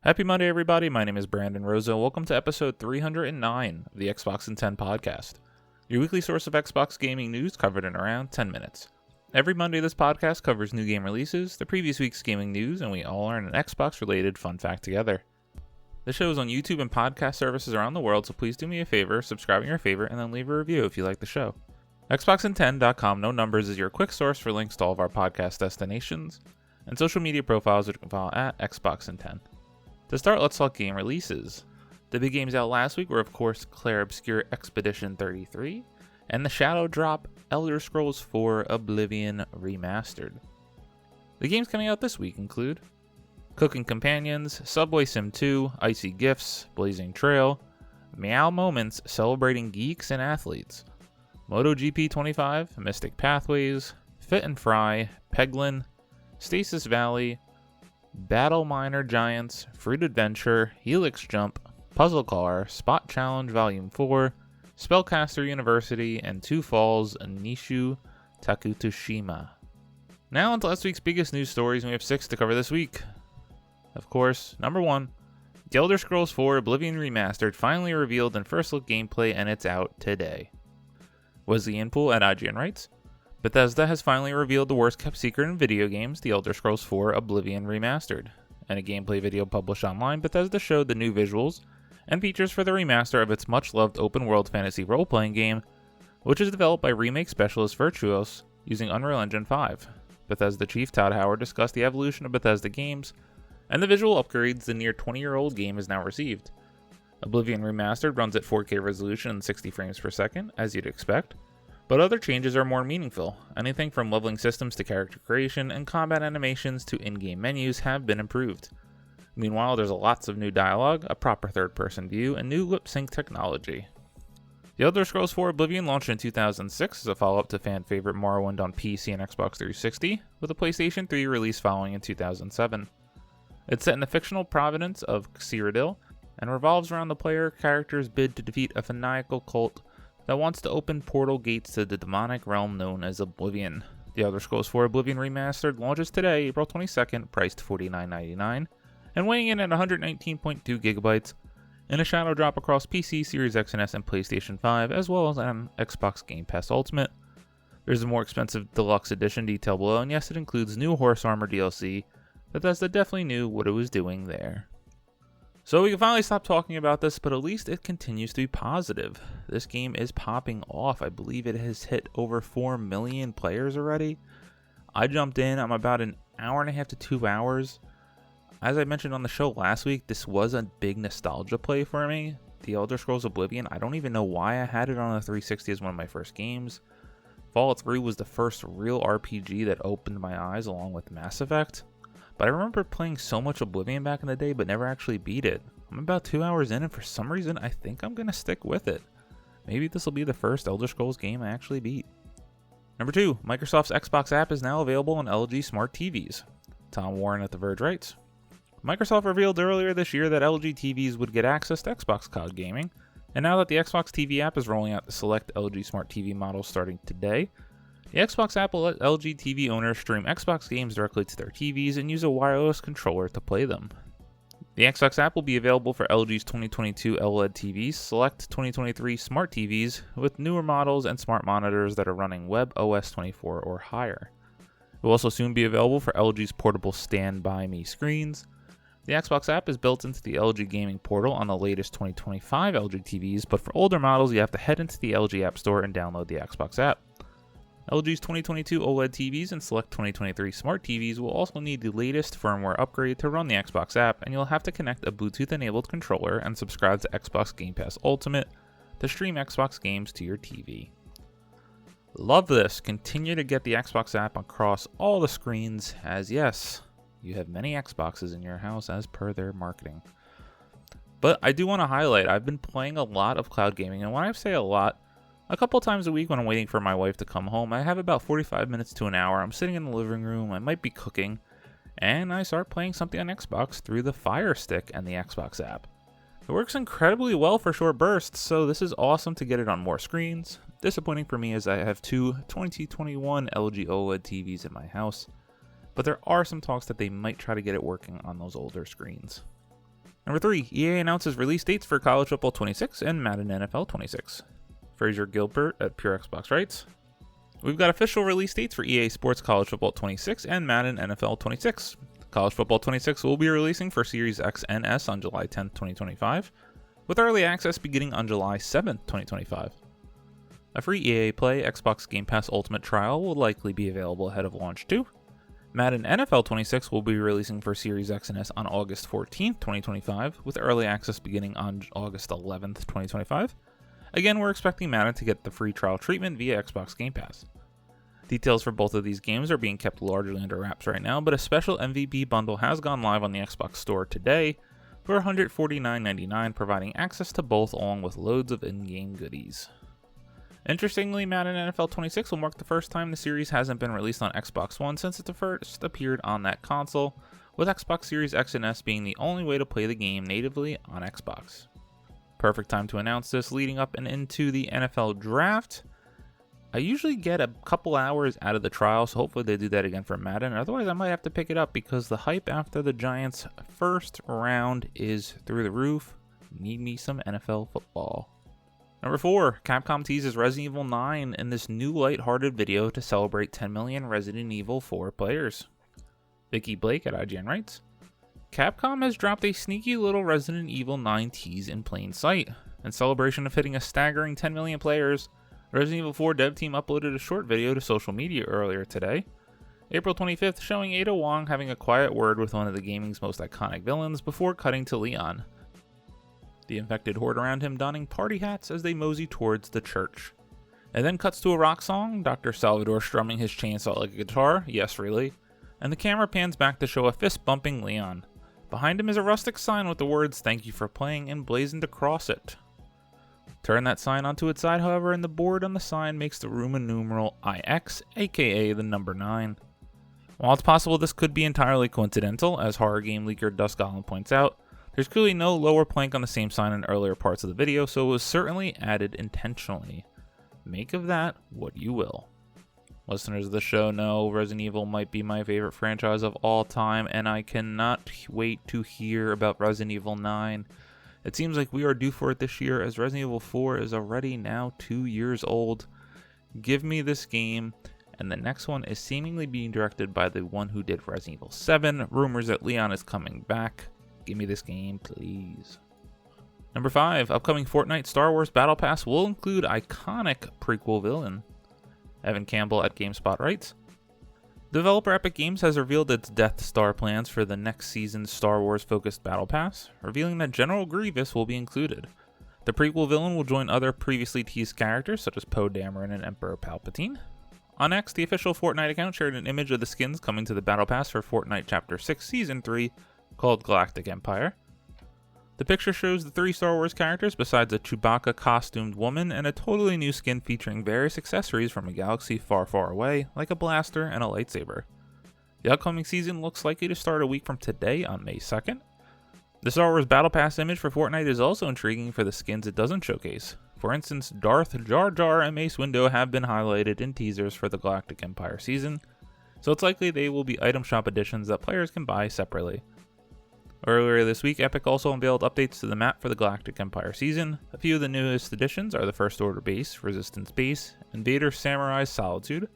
Happy Monday, everybody. My name is Brandon Rosa. Welcome to episode 309 of the Xbox in 10 podcast, your weekly source of Xbox gaming news covered in around 10 minutes. Every Monday, this podcast covers new game releases, the previous week's gaming news, and we all learn an Xbox-related fun fact together. The show is on YouTube and podcast services around the world, so please do me a favor, subscribe in your favorite, and then leave a review if you like the show. Xboxin10.com, no numbers, is your quick source for links to all of our podcast destinations and social media profiles, which you can follow at Xboxin10. To start, let's talk game releases. The big games out last week were, of course, Clair Obscur Expedition 33 and the Shadow Drop Elder Scrolls 4 Oblivion Remastered. The games coming out this week include Cooking Companions, Subway Sim 2, Icy Gifts, Blazing Trail, Meow Moments celebrating geeks and athletes, MotoGP 25, Mystic Pathways, Fit and Fry, Peglin, Stasis Valley, Battle Miner Giants, Fruit Adventure, Helix Jump, Puzzle Car, Spot Challenge Volume 4, Spellcaster University, and Two Falls, Nishu Takutoshima. Now onto last week's biggest news stories, and we have 6 to cover this week. Of course, number 1, The Elder Scrolls 4 Oblivion Remastered finally revealed in first look gameplay, and it's out today. Was the Inpool at IGN writes, Bethesda has finally revealed the worst kept secret in video games, The Elder Scrolls 4 Oblivion Remastered. In a gameplay video published online, Bethesda showed the new visuals and features for the remaster of its much-loved open-world fantasy role-playing game, which is developed by remake specialist Virtuos using Unreal Engine 5. Bethesda chief Todd Howard discussed the evolution of Bethesda games and the visual upgrades the near 20-year-old game has now received. Oblivion Remastered runs at 4K resolution and 60 frames per second, as you'd expect, but other changes are more meaningful. Anything from leveling systems to character creation and combat animations to in-game menus have been improved. Meanwhile, there's lots of new dialogue, a proper third-person view, and new lip-sync technology. The Elder Scrolls 4 Oblivion launched in 2006 as a follow-up to fan-favorite Morrowind on PC and Xbox 360, with a PlayStation 3 release following in 2007. It's set in the fictional province of Cyrodiil, and revolves around the player character's bid to defeat a fanatical cult that wants to open portal gates to the demonic realm known as Oblivion. The Elder Scrolls 4 Oblivion Remastered launches today, April 22nd, priced $49.99, and weighing in at 119.2 gigabytes, in a shadow drop across PC, Series X and S, and PlayStation 5, as well as on Xbox Game Pass Ultimate. There's a more expensive deluxe edition detailed below, and yes, it includes new horse armor DLC. Bethesda definitely knew what it was doing there. So we can finally stop talking about this, but at least it continues to be positive. This game is popping off. I believe it has hit over 4 million players already. I jumped in. I'm about an hour and a half to 2 hours. As I mentioned on the show last week, this was a big nostalgia play for me. The Elder Scrolls Oblivion, I don't even know why I had it on the 360 as one of my first games. Fallout 3 was the first real RPG that opened my eyes along with Mass Effect. But I remember playing so much Oblivion back in the day, but never actually beat it. I'm about 2 hours in, and for some reason, I think I'm going to stick with it. Maybe this will be the first Elder Scrolls game I actually beat. Number 2, Microsoft's Xbox app is now available on LG Smart TVs. Tom Warren at The Verge writes, Microsoft revealed earlier this year that LG TVs would get access to Xbox Cloud Gaming, and now that the Xbox TV app is rolling out to select LG Smart TV models starting today, the Xbox app will let LG TV owners stream Xbox games directly to their TVs and use a wireless controller to play them. The Xbox app will be available for LG's 2022 OLED TVs, select 2023 smart TVs with newer models and smart monitors that are running WebOS 24 or higher. It will also soon be available for LG's portable Stand By Me screens. The Xbox app is built into the LG Gaming portal on the latest 2025 LG TVs, but for older models you have to head into the LG App Store and download the Xbox app. LG's 2022 OLED TVs and select 2023 smart TVs will also need the latest firmware upgrade to run the Xbox app, and you'll have to connect a Bluetooth-enabled controller and subscribe to Xbox Game Pass Ultimate to stream Xbox games to your TV. Love this! Continue to get the Xbox app across all the screens, as yes, you have many Xboxes in your house as per their marketing. But I do want to highlight, I've been playing a lot of cloud gaming, and when I say a lot, a couple times a week when I'm waiting for my wife to come home, I have about 45 minutes to an hour. I'm sitting in the living room, I might be cooking, and I start playing something on Xbox through the Fire Stick and the Xbox app. It works incredibly well for short bursts, so this is awesome to get it on more screens. Disappointing for me is I have two 2021 LG OLED TVs in my house, but there are some talks that they might try to get it working on those older screens. Number 3, EA announces release dates for College Football 26 and Madden NFL 26. Fraser Gilbert at Pure Xbox writes, "We've got official release dates for EA Sports College Football 26 and Madden NFL 26. College Football 26 will be releasing for Series X and S on July 10, 2025, with early access beginning on July 7, 2025. A free EA Play Xbox Game Pass Ultimate trial will likely be available ahead of launch too. Madden NFL 26 will be releasing for Series X and S on August 14, 2025, with early access beginning on August 11, 2025. Again, we're expecting Madden to get the free trial treatment via Xbox Game Pass. Details for both of these games are being kept largely under wraps right now, but a special MVP bundle has gone live on the Xbox Store today for $149.99, providing access to both along with loads of in-game goodies. Interestingly, Madden NFL 26 will mark the first time the series hasn't been released on Xbox One since it first appeared on that console, with Xbox Series X and S being the only way to play the game natively on Xbox. Perfect time to announce this leading up and into the NFL Draft. I usually get a couple hours out of the trial, so hopefully they do that again for Madden. Otherwise, I might have to pick it up because the hype after the Giants' first round is through the roof. Need me some NFL football. Number 4, Capcom teases Resident Evil 9 in this new lighthearted video to celebrate 10 million Resident Evil 4 players. Vicky Blake at IGN writes, "Capcom has dropped a sneaky little Resident Evil 9 tease in plain sight. In celebration of hitting a staggering 10 million players, Resident Evil 4 dev team uploaded a short video to social media earlier today, April 25th, showing Ada Wong having a quiet word with one of the gaming's most iconic villains before cutting to Leon. The infected horde around him donning party hats as they mosey towards the church. It then cuts to a rock song, Dr. Salvador strumming his chainsaw like a guitar, yes really, and the camera pans back to show a fist-bumping Leon. Behind him is a rustic sign with the words, 'Thank you for playing,' emblazoned across it. Turn that sign onto its side, however, and the board on the sign makes the Roman numeral IX, aka the number 9. While it's possible this could be entirely coincidental, as horror game leaker Dusk Golem points out, there's clearly no lower plank on the same sign in earlier parts of the video, so it was certainly added intentionally. Make of that what you will. Listeners of the show know Resident Evil might be my favorite franchise of all time, and I cannot wait to hear about Resident Evil 9. It seems like we are due for it this year, as Resident Evil 4 is already now 2 years old. Give me this game, and the next one is seemingly being directed by the one who did Resident Evil 7. Rumors that Leon is coming back. Give me this game, please. Number 5, upcoming Fortnite Star Wars Battle Pass will include iconic prequel villain. Evan Campbell at GameSpot writes, "Developer Epic Games has revealed its Death Star plans for the next season's Star Wars-focused Battle Pass, revealing that General Grievous will be included. The prequel villain will join other previously teased characters such as Poe Dameron and Emperor Palpatine. On X, the official Fortnite account shared an image of the skins coming to the Battle Pass for Fortnite Chapter 6 Season 3, called Galactic Empire. The picture shows the 3 Star Wars characters besides a Chewbacca-costumed woman and a totally new skin featuring various accessories from a galaxy far, far away, like a blaster and a lightsaber. The upcoming season looks likely to start a week from today on May 2nd. The Star Wars Battle Pass image for Fortnite is also intriguing for the skins it doesn't showcase. For instance, Darth Jar Jar and Mace Windu have been highlighted in teasers for the Galactic Empire season, so it's likely they will be item shop editions that players can buy separately. Earlier this week, Epic also unveiled updates to the map for the Galactic Empire season. A few of the newest additions are the First Order base, Resistance base, and Vader Samurai's Solitude.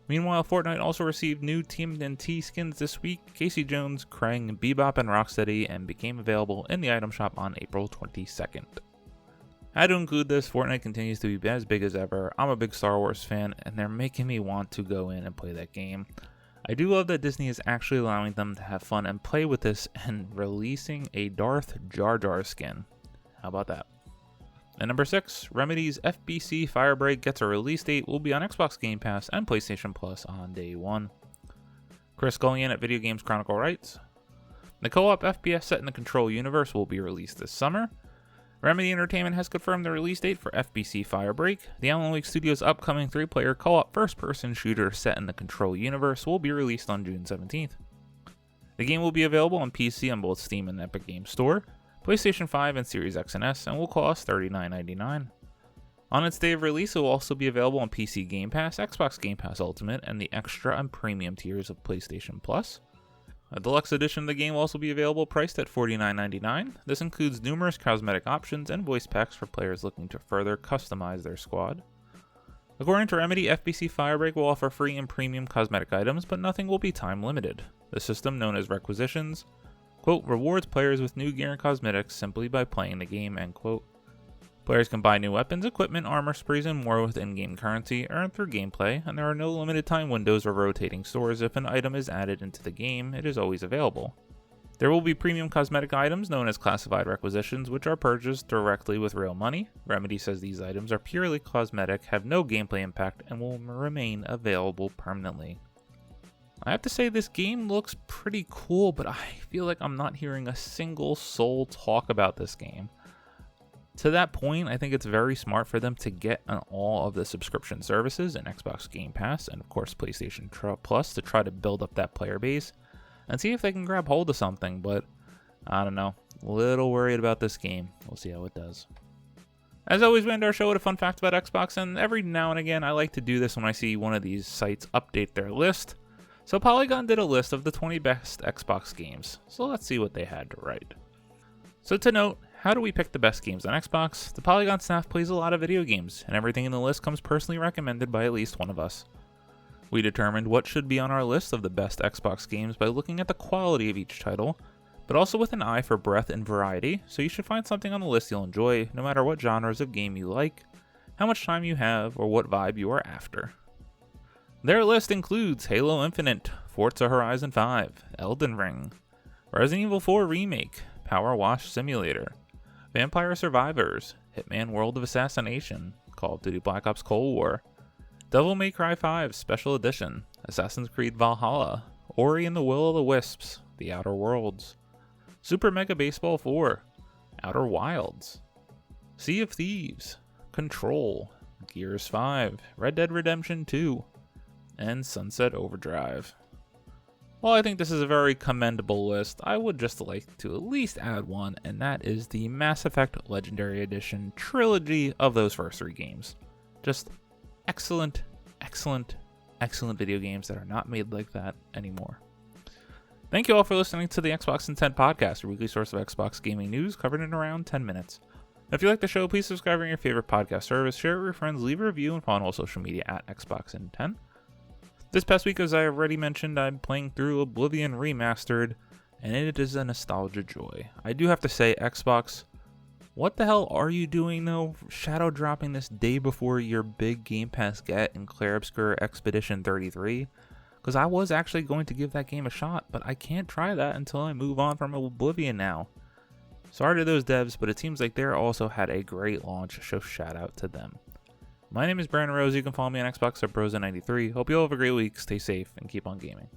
Meanwhile, Fortnite also received new TMNT skins this week, Casey Jones, Krang, Bebop, and Rocksteady, and became available in the item shop on April 22nd. Had to include this, Fortnite continues to be as big as ever. I'm a big Star Wars fan, and they're making me want to go in and play that game. I do love that Disney is actually allowing them to have fun and play with this and releasing a Darth Jar Jar skin. How about that? And number 6, Remedy's FBC Firebreak gets a release date, will be on Xbox Game Pass and PlayStation Plus on day 1. Chris Scullion at Video Games Chronicle writes, "The co-op FPS set in the Control universe will be released this summer. Remedy Entertainment has confirmed the release date for FBC Firebreak. The Alan Wake Studios' upcoming 3-player co-op first-person shooter set in the Control universe will be released on June 17th. The game will be available on PC on both Steam and Epic Games Store, PlayStation 5 and Series X and S, and will cost $39.99. On its day of release, it will also be available on PC Game Pass, Xbox Game Pass Ultimate, and the extra and premium tiers of PlayStation Plus. A deluxe edition of the game will also be available, priced at $49.99. This includes numerous cosmetic options and voice packs for players looking to further customize their squad. According to Remedy, FBC Firebreak will offer free and premium cosmetic items, but nothing will be time limited. The system, known as Requisitions, quote, rewards players with new gear and cosmetics simply by playing the game, end quote. Players can buy new weapons, equipment, armor sprees, and more with in-game currency earned through gameplay, and there are no limited time windows or rotating stores. If an item is added into the game, it is always available. There will be premium cosmetic items known as classified requisitions, which are purchased directly with real money. Remedy says these items are purely cosmetic, have no gameplay impact, and will remain available permanently. I have to say this game looks pretty cool, but I feel like I'm not hearing a single soul talk about this game. To that point, I think it's very smart for them to get on all of the subscription services and Xbox Game Pass and of course PlayStation Plus to try to build up that player base and see if they can grab hold of something, but I don't know. A little worried about this game. We'll see how it does. As always, we end our show with a fun fact about Xbox, and every now and again I like to do this when I see one of these sites update their list. So Polygon did a list of the 20 best Xbox games, so let's see what they had to write. So to note, how do we pick the best games on Xbox? The Polygon staff plays a lot of video games, and everything in the list comes personally recommended by at least one of us. We determined what should be on our list of the best Xbox games by looking at the quality of each title, but also with an eye for breadth and variety, so you should find something on the list you'll enjoy, no matter what genres of game you like, how much time you have, or what vibe you are after. Their list includes Halo Infinite, Forza Horizon 5, Elden Ring, Resident Evil 4 Remake, Power Wash Simulator, Vampire Survivors, Hitman World of Assassination, Call of Duty Black Ops Cold War, Devil May Cry 5 Special Edition, Assassin's Creed Valhalla, Ori and the Will of the Wisps, The Outer Worlds, Super Mega Baseball 4, Outer Wilds, Sea of Thieves, Control, Gears 5, Red Dead Redemption 2, and Sunset Overdrive. While I think this is a very commendable list, I would just like to at least add one, and that is the Mass Effect Legendary Edition trilogy of those first 3 games. Just excellent, excellent, excellent video games that are not made like that anymore. Thank you all for listening to the Xbox in 10 podcast, your weekly source of Xbox gaming news covered in around 10 minutes. If you like the show, please subscribe on your favorite podcast service, share it with your friends, leave a review, and follow on all social media at Xbox in 10. This past week, as I already mentioned, I'm playing through Oblivion Remastered, and it is a nostalgia joy. I do have to say, Xbox, what the hell are you doing though? Shadow dropping this day before your big Game Pass get in Clair Obscur Expedition 33? Because I was actually going to give that game a shot, but I can't try that until I move on from Oblivion now. Sorry to those devs, but it seems like they also had a great launch, so shout out to them. My name is Brandon Rose. You can follow me on Xbox at Brosa93. Hope you all have a great week, stay safe, and keep on gaming.